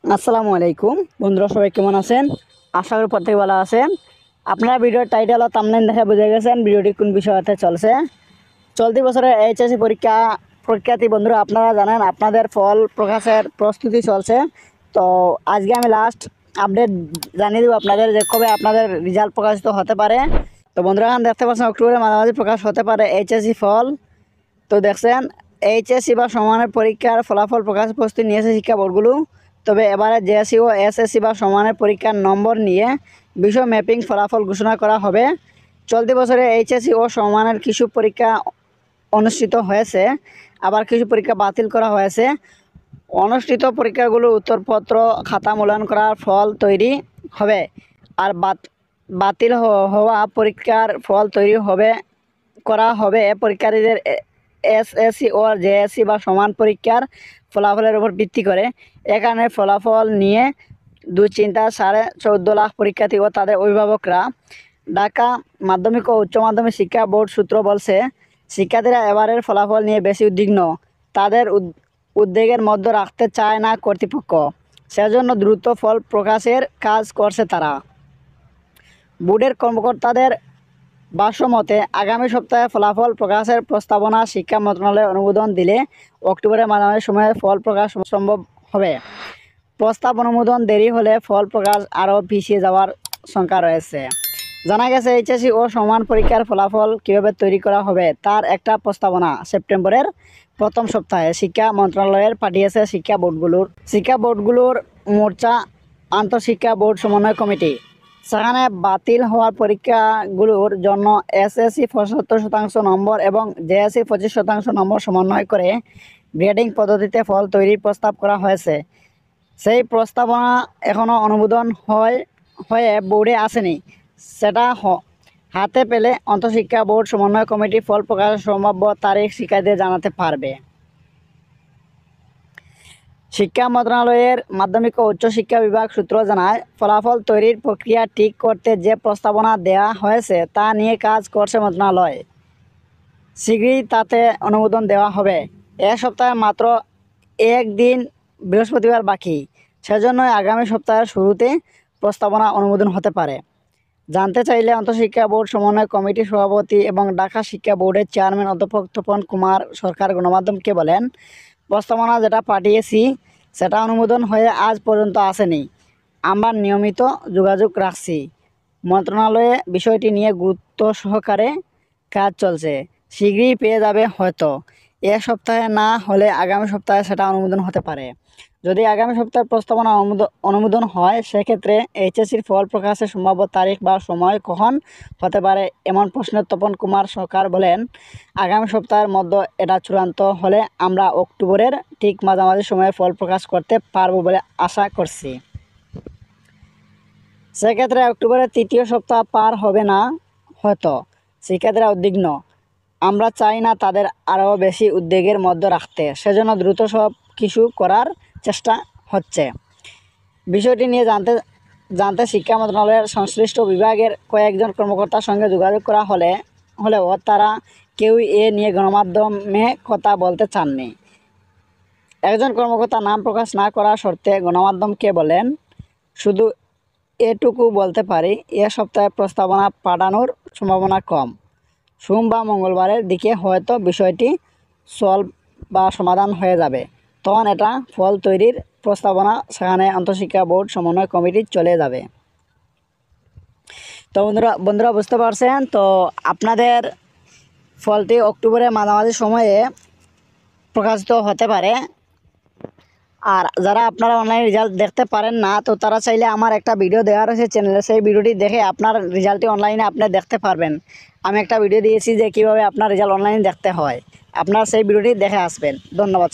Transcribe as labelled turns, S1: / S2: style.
S1: আসসালামু আলাইকুম বন্ধুরা, সবাই কেমন আছেন? আশা করি প্রত্যেকে ভালো আছেন। আপনারা ভিডিওর টাইটেল ও থাম্বনেল দেখে বুঝে গেছেন ভিডিওটি কোন বিষয়তে চলছে। চলতি বছরের এইচএসসি পরীক্ষার্থী বন্ধুরা, আপনারা জানেন আপনাদের ফল প্রকাশের প্রস্তুতি চলছে। তো আজকে আমি লাস্ট আপডেট জানিয়ে দেবো আপনাদের যে কবে আপনাদের রেজাল্ট প্রকাশিত হতে পারে। তো বন্ধুরা, এখন দেখতে পাচ্ছেন অক্টোবরের মাঝামাঝি প্রকাশ হতে পারে এইচএসসি ফল। তো দেখছেন এইচএসসি বা সমানের পরীক্ষার ফলাফল প্রকাশের প্রস্তুতি নিয়েছে শিক্ষা বোর্ডগুলো। তবে এবারে জেএসসি ও এসএসসি বা সমানের পরীক্ষার নম্বর নিয়ে বিষয় ম্যাপিং ফলাফল ঘোষণা করা হবে। চলতি বছরে এইচএসসি ও সমানের কিছু পরীক্ষা অনুষ্ঠিত হয়েছে, আবার কিছু পরীক্ষা বাতিল করা হয়েছে। অনুষ্ঠিত পরীক্ষাগুলো উত্তরপত্র খাতা মূল্যায়ন করার ফল তৈরি হবে, আর বাতিল হওয়া পরীক্ষার ফল তৈরি করা হবে পরীক্ষার্থীদের এসএসসি ও জেএসসি বা সমান পরীক্ষার ফলাফলের উপর ভিত্তি করে। এখানে ফলাফল নিয়ে দুশ্চিন্তা 14.5 লাখ পরীক্ষার্থী ও তাদের অভিভাবকরা। ঢাকা মাধ্যমিক ও উচ্চ মাধ্যমিক শিক্ষা বোর্ড সূত্র বলছে, শিক্ষার্থীরা এবারের ফলাফল নিয়ে বেশি উদ্বিগ্ন। তাদের উদ্বেগের মধ্যে রাখতে চায় না কর্তৃপক্ষ, সেজন্য দ্রুত ফল প্রকাশের কাজ করছে তারা। বোর্ডের কর্মকর্তাদের ভাষ্যমতে আগামী সপ্তাহে ফলাফল প্রকাশের প্রস্তাবনা শিক্ষা মন্ত্রণালয়ে অনুমোদন দিলে অক্টোবরের মাঝামাঝি সময়ে ফল প্রকাশ সম্ভব হবে। প্রস্তাব অনুমোদন দেরি হলে ফল প্রকাশ আরও পিছিয়ে যাওয়ার শঙ্কা রয়েছে। জানা গেছে, এইচএসসি ও সমান পরীক্ষার ফলাফল কীভাবে তৈরি করা হবে তার একটা প্রস্তাবনা সেপ্টেম্বরের প্রথম সপ্তাহে শিক্ষা মন্ত্রণালয়ের পাঠিয়েছে শিক্ষা বোর্ডগুলোর মোর্চা আন্তঃশিক্ষা বোর্ড সমন্বয় কমিটি। সেখানে বাতিল হওয়ার পরীক্ষাগুলোর জন্য এসএসসি 75% নম্বর এবং জেএসসি 25% নম্বর সমন্বয় করে গ্রেডিং পদ্ধতিতে ফল তৈরির প্রস্তাব করা হয়েছে। সেই প্রস্তাবনা এখনও অনুমোদন হয়ে বোর্ডে আসেনি। সেটা হাতে পেলে আন্তঃশিক্ষা বোর্ড সমন্বয় কমিটি ফল প্রকাশের সম্ভাব্য তারিখ শিক্ষার্থীদের জানাতে পারবে। শিক্ষা মন্ত্রণালয়ের মাধ্যমিক ও উচ্চশিক্ষা বিভাগ সূত্র জানায়, ফলাফল তৈরির প্রক্রিয়া ঠিক করতে যে প্রস্তাবনা দেওয়া হয়েছে তা নিয়ে কাজ করছে মন্ত্রণালয়। শীঘ্রই তাতে অনুমোদন দেওয়া হবে। এ সপ্তাহে মাত্র একদিন বৃহস্পতিবার বাকি, সেজন্যই আগামী সপ্তাহের শুরুতে প্রস্তাবনা অনুমোদন হতে পারে। জানতে চাইলে আন্তঃশিক্ষা বোর্ড সমন্বয় কমিটির সভাপতি এবং ঢাকা শিক্ষা বোর্ডের চেয়ারম্যান অধ্যাপক তপন কুমার সরকার গণমাধ্যমকে বলেন, প্রস্তাবনা যেটা পাঠিয়েছি সেটা অনুমোদন হয়ে আজ পর্যন্ত আসেনি। আমরা নিয়মিত যোগাযোগ রাখছি। মন্ত্রণালয়ে বিষয়টি নিয়ে গুরুত্ব সহকারে কাজ চলছে। শীঘ্রই পেয়ে যাবে হয়তো। এ সপ্তাহে না হলে আগামী সপ্তাহে সেটা অনুমোদন হতে পারে। যদি আগামী সপ্তাহে প্রস্তাবনা অনুমোদন হয়, সেক্ষেত্রে এইচএসসির ফল প্রকাশের সম্ভাব্য তারিখ বা সময় কখন হতে পারে এমন প্রশ্নে তপন কুমার সরকার বলেন, আগামী সপ্তাহের মধ্যে এটা চূড়ান্ত হলে আমরা অক্টোবরের ঠিক মাঝামাঝি সময়ে ফল প্রকাশ করতে পারব বলে আশা করছি। সেক্ষেত্রে অক্টোবরের তৃতীয় সপ্তাহ পার হবে না হয়তো। শিক্ষার্থীরা উদ্বিগ্ন। আমরা চাই না তাদের আরও বেশি উদ্বেগের মধ্যে রাখতে, সেজন্য দ্রুত সব কিছু করার চেষ্টা হচ্ছে। বিষয়টি নিয়ে জানতে শিক্ষা মন্ত্রণালয়ের সংশ্লিষ্ট বিভাগের কয়েকজন কর্মকর্তার সঙ্গে যোগাযোগ করা হলেও তারা কেউই এ নিয়ে গণমাধ্যমে কথা বলতে চাননি। একজন কর্মকর্তা নাম প্রকাশ না করার শর্তে গণমাধ্যমকে বলেন, শুধু এটুকু বলতে পারি, এ সপ্তাহে প্রস্তাবনা পাঠানোর সম্ভাবনা কম। সোম বা মঙ্গলবারের দিকে হয়তো বিষয়টি সমাধান হয়ে যাবে। তখন এটা ফল তৈরির প্রস্তাবনা সেখানে আন্তঃশিক্ষা বোর্ড সমন্বয় কমিটি চলে যাবে। তো বন্ধুরা বুঝতে পারছেন, তো আপনাদের ফলটি অক্টোবরের মাঝামাঝি সময়ে প্রকাশিত হতে পারে। আর যারা আপনারা অনলাইন রেজাল্ট দেখতে পারেন না, তো তারা চাইলে আমার একটা ভিডিও দেওয়া রয়েছে চ্যানেলে, সেই ভিডিওটি দেখে আপনার রেজাল্টটি অনলাইনে আপনি দেখতে পারবেন। আমি একটা ভিডিও দিয়েছি যে কীভাবে আপনার রেজাল্ট অনলাইনে দেখতে হয়, আপনার সেই ভিডিওটি দেখে আসবেন। ধন্যবাদ।